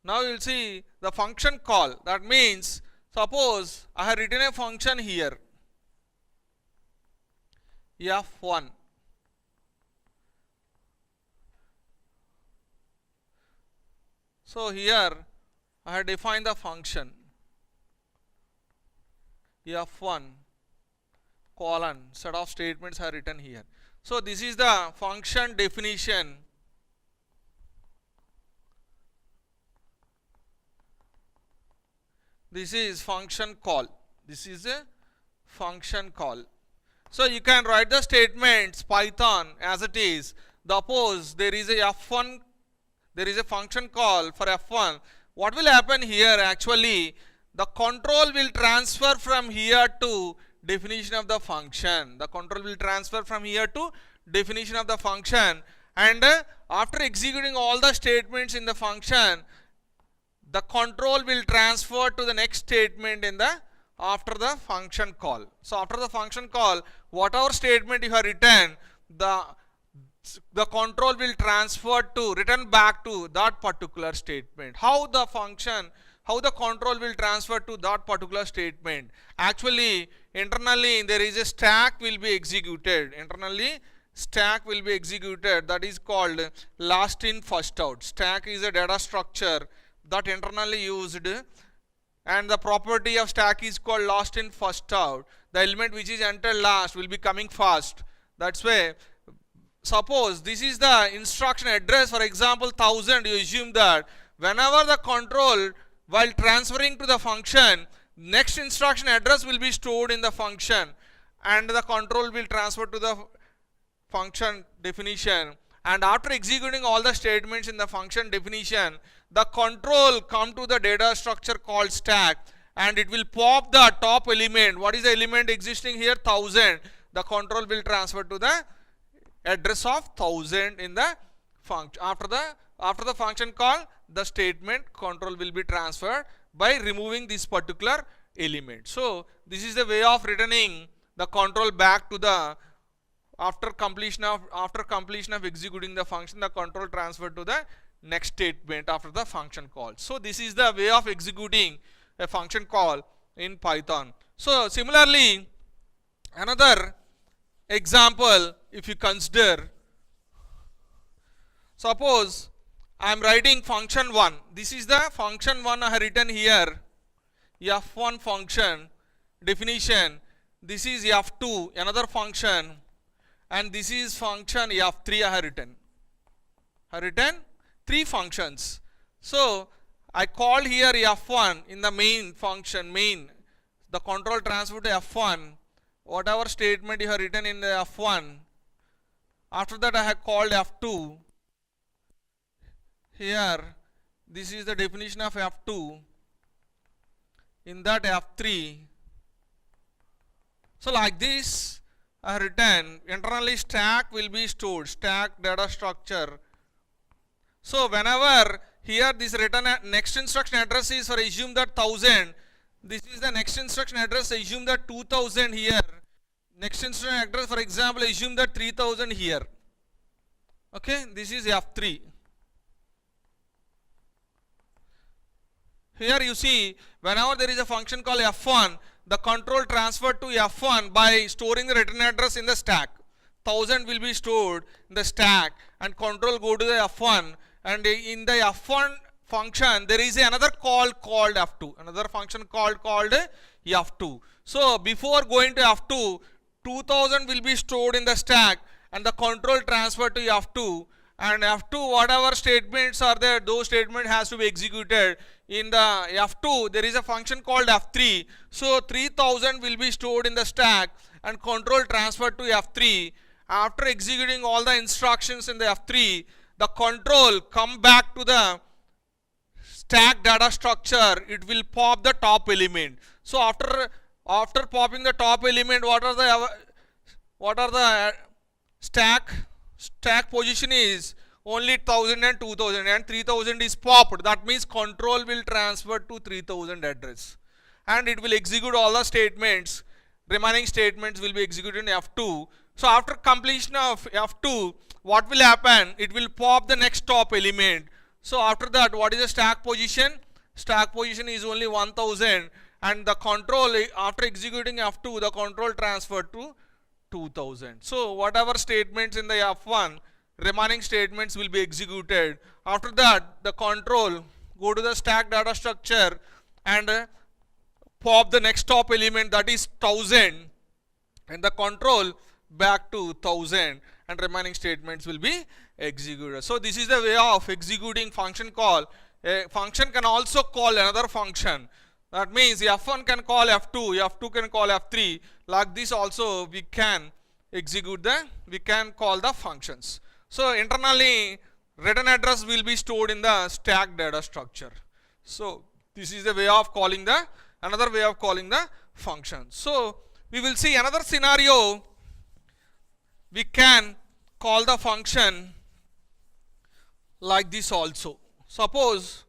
Now you will see the function call. That means, suppose I have written a function here, f1. So here I have defined the function f1 colon set of statements are written here. So this is the function definition. This is function call. This is a function call. So you can write the statements Python as it is. Suppose there is a f1, there is a function call for f1. What will happen here? Actually, the control will transfer from here to definition of the function. The control will transfer from here to definition of the function, and after executing all the statements in the function, the control will transfer to the next statement in the after the function call. So after the function call, whatever statement you have written, the control will transfer to return back to that particular statement. How the control will transfer to that particular statement? Actually, internally there is a stack will be executed. Internally stack will be executed, that is called last in first out. Stack is a data structure that internally used, and the property of stack is called last in first out. The element which is entered last will be coming first. That's why, suppose this is the instruction address, for example 1000, you assume that whenever the control while transferring to the function, next instruction address will be stored in the function, and the control will transfer to the function definition. And after executing all the statements in the function definition, the control come to the data structure called stack, and it will pop the top element. What is the element existing here? 1000. The control will transfer to the address of 1000 in the function. After the function call, the statement control will be transferred by removing this particular element. So this is the way of returning the control back to the after completion of executing the function, the control transferred to the next statement after the function call. So this is the way of executing a function call in Python. So similarly, another example, if you consider, suppose I am writing function 1. This is the function 1 I have written here, f1 function definition. This is f2, another function, and this is function f3 I have written. I have written 3 functions. So I called here f1 in the main function, the control transfer to f1, whatever statement you have written in the f1. After that I have called f2. Here this is the definition of f2, in that f3. So like this I have written, internally stack will be stored, stack data structure. So whenever here this return next instruction address is, for assume that 1000, this is the next instruction address, assume that 2000 here. Next instruction address, for example, assume that 3000 here. Okay, this is f3. Here you see, whenever there is a function called f1, the control transferred to f1 by storing the return address in the stack. 1000 will be stored in the stack, and control go to the f1, and in the f1 function there is another call called f2, another function called f2. So before going to f2, 2000 will be stored in the stack, and the control transferred to f2, and f2 whatever statements are there, those statements has to be executed. In the f2 there is a function called f3, so 3000 will be stored in the stack and control transferred to f3. After executing all the instructions in the f3, the control come back to the stack data structure, it will pop the top element. So after popping the top element, what are the stack position is only 1000 and 2000 and 3000 is popped. That means control will transfer to 3000 address and it will execute all the statements. Remaining statements will be executed in F2. So after completion of F2, what will happen? It will pop the next top element. So after that, what is the stack position? Stack position is only 1000 and the control, after executing F2, the control transferred to 2000. So whatever statements in the F1, remaining statements will be executed. After that, the control go to the stack data structure and pop the next top element, that is 1000, and the control back to 1000 and remaining statements will be executed. So this is the way of executing function call. A function can also call another function. That means F1 can call F2, F2 can call F3. Like this also we can call the functions. So internally return address will be stored in the stack data structure. So this is the way of calling another way of calling the function. So we will see another scenario. We can call the function like this also. Suppose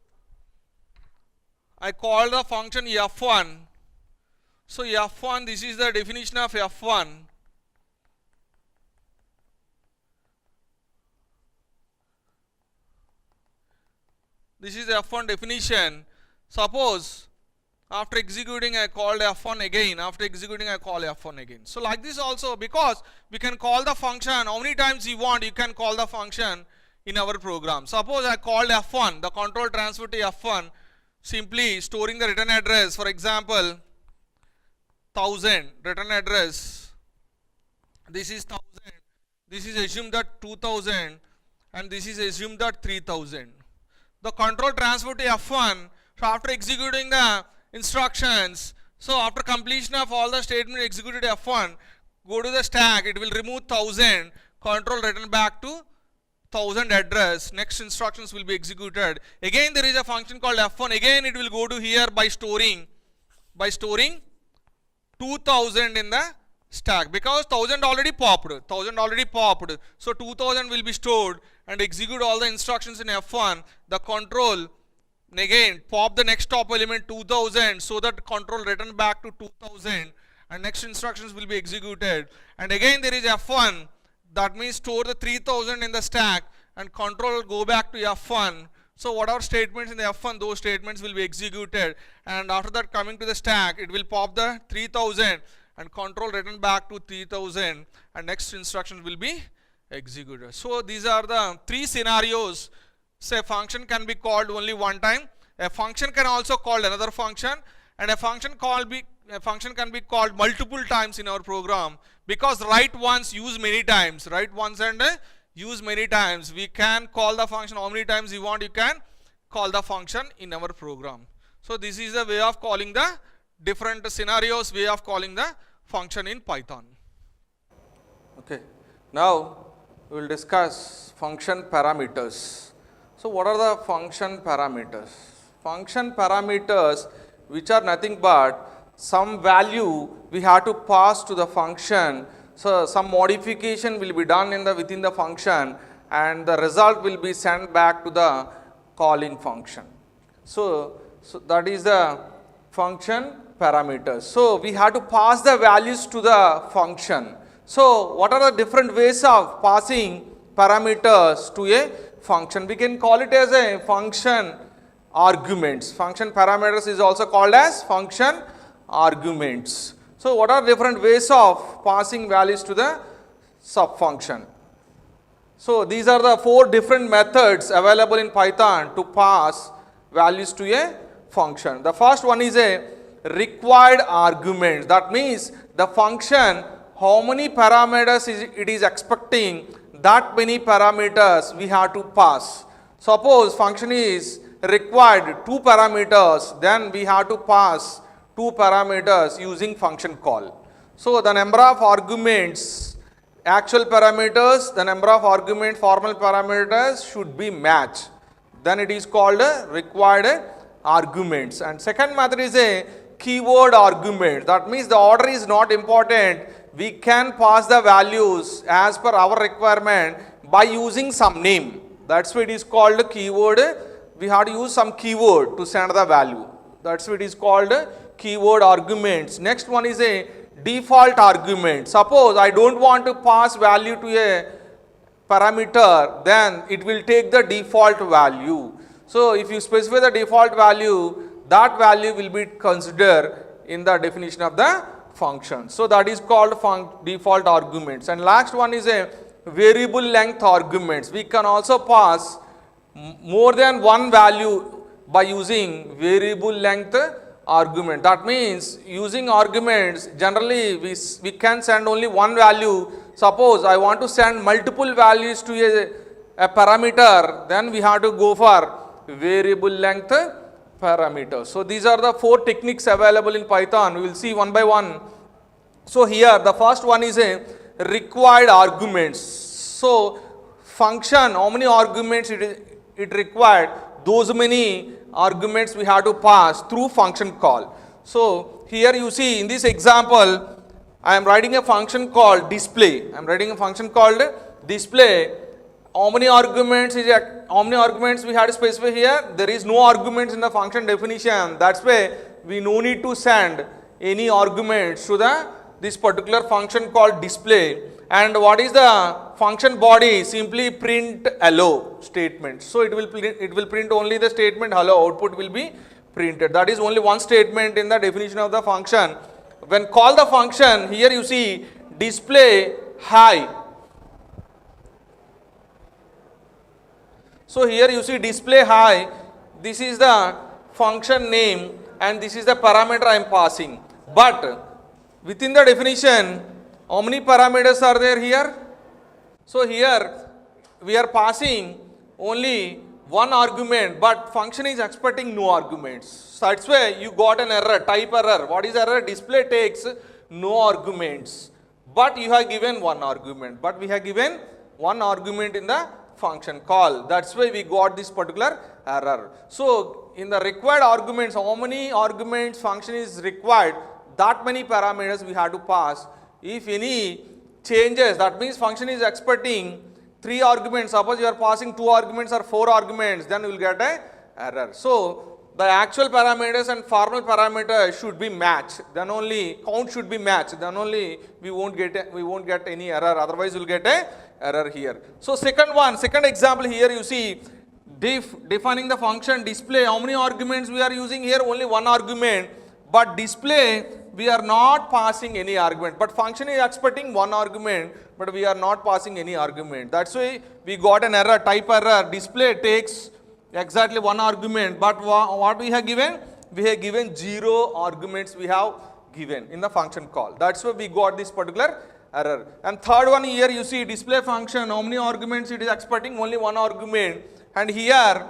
I call the function F1. So F1, this is the definition of F1. This is the F1 definition. Suppose after executing I called F1 again. After executing I call F1 again. So like this also, because we can call the function how many times you want, you can call the function in our program. Suppose I called F1, the control transfer to F1, simply storing the return address. For example, 1000 return address. This is 1000. This is assumed that 2000 and this is assumed that 3000. The control transfer to F1. So after executing the instructions, so after completion of all the statements executed F1, go to the stack, it will remove 1000, control return back to 1000 address, next instructions will be executed. Again there is a function called F1, again it will go to here by storing 2000 in the stack, because 1000 already popped, so 2000 will be stored and execute all the instructions in F1. The control again pop the next top element 2000, so that control return back to 2000 and next instructions will be executed. And again there is F1, that means store the 3000 in the stack and control will go back to F1. So whatever statements in the F1, those statements will be executed, and after that coming to the stack, it will pop the 3000 and control return back to 3000 and next instruction will be executed. So these are the three scenarios. Say a function can be called only one time, a function can also call another function, and a function can be called multiple times in our program, because write once, use many times, write once and use many times. We can call the function how many times you want, you can call the function in our program. So this is the way of calling the different scenarios, way of calling the function in Python. Okay, now we will discuss function parameters. So what are the function parameters? Function parameters, which are nothing but some value we have to pass to the function. So some modification will be done within the function and the result will be sent back to the calling function. So that is the function parameters. So we have to pass the values to the function. So what are the different ways of passing parameters to a function? We can call it as a function arguments. Function parameters is also called as function arguments. So what are different ways of passing values to the subfunction? So these are the 4 different methods available in Python to pass values to a function. The first one is a required argument. That means the function, how many parameters it is expecting, that many parameters we have to pass. Suppose function is required 2 parameters, then we have to pass 2 parameters using function call. So the number of arguments, actual parameters, the number of argument formal parameters should be matched. Then it is called a required arguments. And second method is a keyword argument. That means the order is not important. We can pass the values as per our requirement by using some name. That's why it is called keyword. We have to use some keyword to send the value. That's why it is called keyword arguments. Next one is a default argument. Suppose I don't want to pass value to a parameter, then it will take the default value. So if you specify the default value, that value will be considered in the definition of the function. So that is called default arguments. And last one is a variable length arguments. We can also pass more than one value by using variable length argument. That means using arguments, generally we can send only one value. Suppose I want to send multiple values to a parameter, then we have to go for variable length parameter. So these are the 4 techniques available in Python. We will see one by one. So here the first one is a required arguments. So function, how many arguments it required, those many arguments we have to pass through function call. So here you see in this example, I am writing a function called display. I am writing a function called display. How many arguments we have to specify here? There is no arguments in the function definition. That's why we no need to send any arguments to this particular function called display. And what is the function body? Simply print hello statement. So it will print only the statement hello, output will be printed. That is only one statement in the definition of the function. When call the function, here you see display hi. So here you see display hi. This is the function name and this is the parameter I am passing. But within the definition, how many parameters are there here? So here we are passing only one argument, but function is expecting no arguments. So that's why you got an error, type error. What is error? Display takes no arguments, but you have given one argument. But we have given one argument in the function call. That's why we got this particular error. So in the required arguments, how many arguments function is required, that many parameters we have to pass. If any changes, that means function is expecting 3 arguments. Suppose you are passing 2 arguments or 4 arguments, then you will get a error. So the actual parameters and formal parameters should be matched. Then only count should be matched. Then only we won't get any error. Otherwise, you will get a error here. So second example here you see defining the function display. How many arguments we are using here? Only one argument. But display we are not passing any argument. But function is expecting one argument, but we are not passing any argument. That's why we got an error, type error. Display takes exactly one argument, but what we have given? We have given 0 arguments we have given in the function call. That's why we got this particular error. And third one here you see display function, how many arguments it is expecting? Only one argument. And here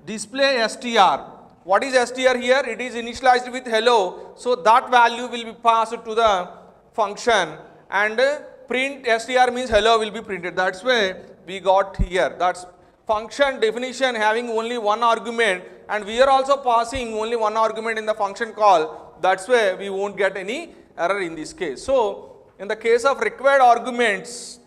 display str. What is str here? It is initialized with hello. So that value will be passed to the function and print str means hello will be printed. That's why we got here. That's function definition having only one argument, and we are also passing only one argument in the function call. That's why we won't get any error in this case. So in the case of required arguments,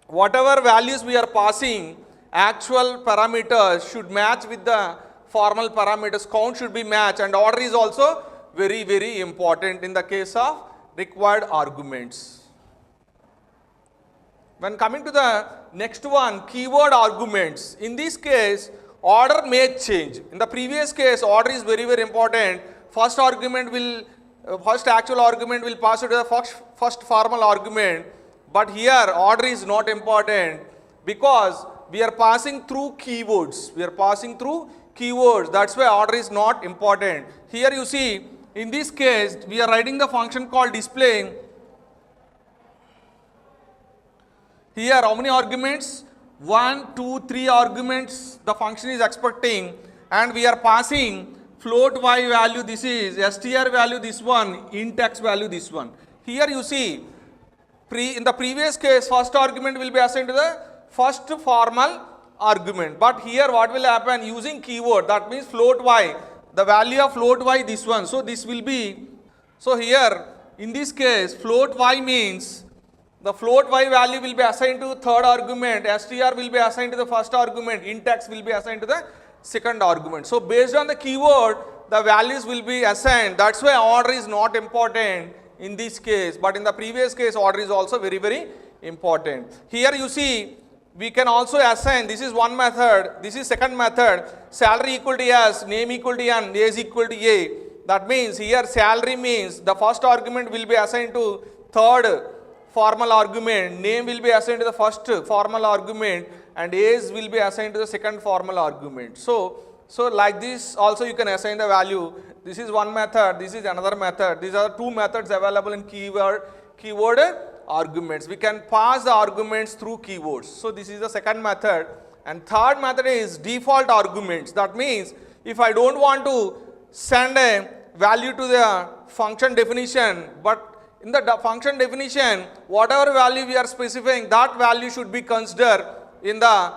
whatever values we are passing, actual parameters should match with the formal parameters, count should be matched, and order is also very, very important in the case of required arguments. When coming to the next one, keyword arguments. In this case, order may change. In the previous case, order is very, very important. First actual argument will pass to the first formal argument. But here, order is not important because we are passing through keywords. That's why order is not important. Here you see, in this case, we are writing the function called display. Here, how many arguments? 1, 2, 3 arguments the function is expecting, and we are passing float y value, this is str value, this one, int x value, this one. Here you see, in the previous case, first argument will be assigned to the first formal argument. But here what will happen? Using keyword, that means float y, the value of float y, this one. So this will be, so here in this case, float y means The float y value will be assigned to third argument, str will be assigned to the first argument, int x will be assigned to the second argument. So based on the keyword, the values will be assigned. That's why order is not important in this case, but in the previous case order is also very, very important. Here you see, we can also assign, this is one method, this is second method, salary equal to s, name equal to n, age equal to a. That means here salary means the first argument will be assigned to third formal argument, name will be assigned to the first formal argument, and age will be assigned to the second formal argument. So like this also you can assign the value. This is one method, this is another method. These are two methods available in keyword arguments. We can pass the arguments through keywords. So this is the second method. And third method is default arguments. That means if I don't want to send a value to the function definition, but in the function definition, whatever value we are specifying, that value should be considered in the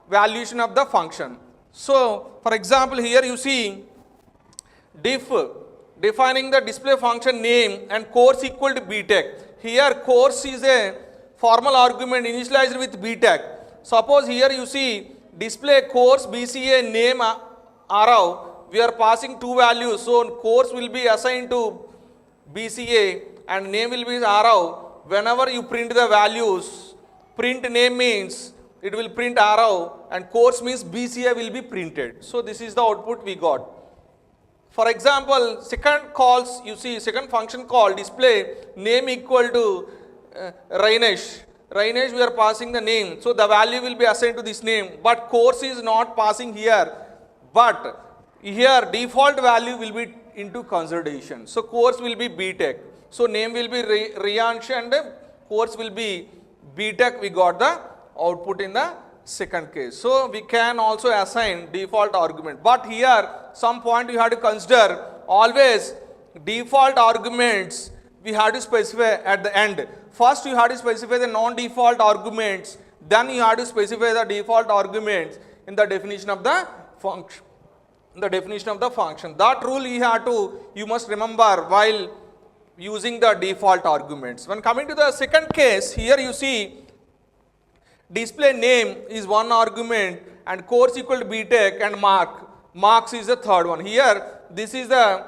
valuation of the function. So for example, here you see diff defining the display function name and course equal to btech. Here course is a formal argument initialized with btech. Suppose here you see display course BCA name arrow, we are passing two values. So course will be assigned to BCA and name will be arrow. Whenever you print the values, print name means it will print arrow and course means BCA will be printed. So this is the output we got. For example, second calls, you see second function call display name equal to Rainesh. Rainesh we are passing the name. So the value will be assigned to this name, but course is not passing here. But here default value will be into consideration. So course will be BTech. So name will be Riyansh and course will be BTech. We got the output in the second case. So we can also assign default argument. But here some point you have to consider, always default arguments we have to specify at the end. First you have to specify the non-default arguments, then you have to specify the default arguments in the definition of the function. That rule you must remember while using the default arguments. When coming to the second case, here you see display name is one argument and course equal to btech and marks is the third one. Here this is the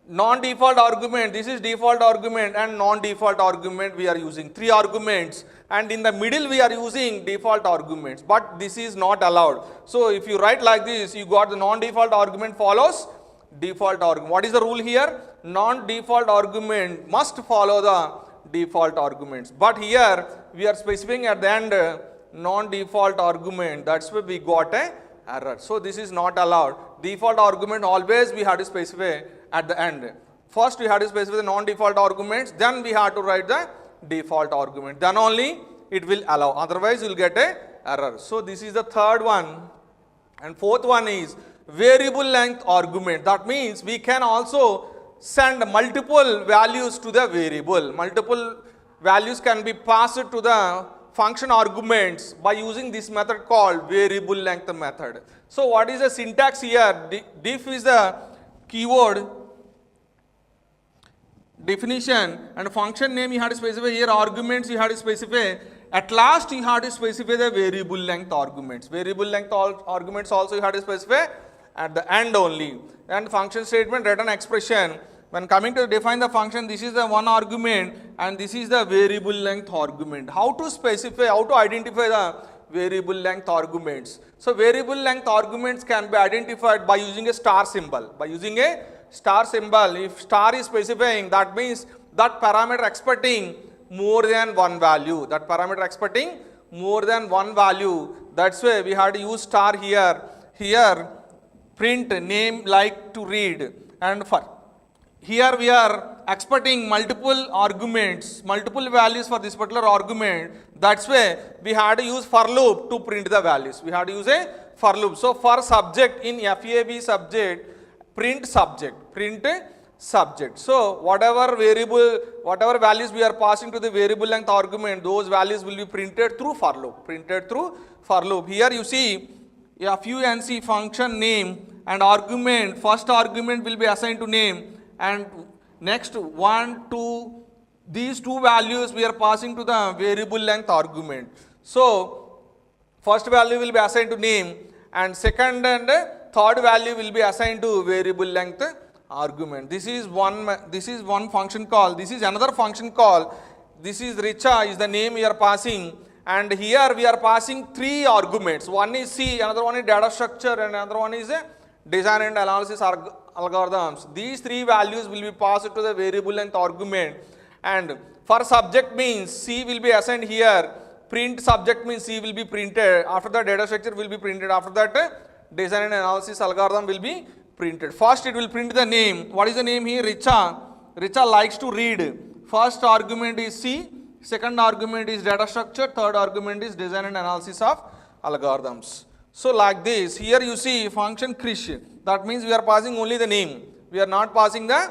non-default argument, this is default argument and non-default argument we are using. Three arguments, and in the middle we are using default arguments, but this is not allowed. So if you write like this, you got the non-default argument follows default argument. What is the rule here? Non-default argument must follow the default arguments, but here we are specifying at the end non-default argument. That's why we got a error. So this is not allowed. Default argument always we have to specify at the end. First we have to specify the non-default arguments, then we have to write the default argument. Then only it will allow. Otherwise you will get a error. So this is the third one. And fourth one is variable length argument. That means we can also send multiple values to the variable. Multiple values can be passed to the function arguments by using this method called variable length method. So what is the syntax here? Diff is the keyword definition and function name you have to specify. Here arguments you have to specify. At last you have to specify the variable length arguments. Variable length arguments also you have to specify at the end only. And function statement, return expression. When coming to define the function, this is the one argument and this is the variable length argument. How to specify, how to identify the variable length arguments? So variable length arguments can be identified by using a star symbol. By using a star symbol, if star is specifying, that means that parameter expecting more than one value. That parameter expecting more than one value. That's why we have to use star here. Here print name like to read, and for here we are expecting multiple arguments, multiple values for this particular argument. That's why we had to use for loop to print the values. We had to use a for loop. So for subject in FAB subject, print subject. So whatever variable, whatever values we are passing to the variable length argument, those values will be printed through for loop. Here you see func function name and argument. First argument will be assigned to name, and next 1, 2, these two values we are passing to the variable length argument. So first value will be assigned to name, and second and third value will be assigned to variable length argument. This is one function call. This is another function call. This is Richa is the name we are passing, and here we are passing three arguments. One is C, another one is data structure, and another one is design and analysis algorithms. These three values will be passed to the variable length argument, and for subject means C will be assigned here. Print subject means C will be printed. After that, data structure will be printed. After that, design and analysis algorithm will be printed. First, it will print the name. What is the name here? Richa. Richa likes to read. First argument is C. Second argument is data structure. Third argument is design and analysis of algorithms. So like this, here you see function Krish. That means we are passing only the name. We are not passing the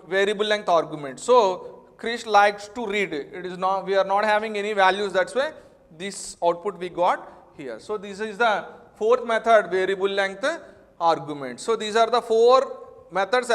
variable length argument. So Krish likes to read. It is not, we are not having any values. That's why this output we got here. So this is the fourth method, variable length argument. So these are the four methods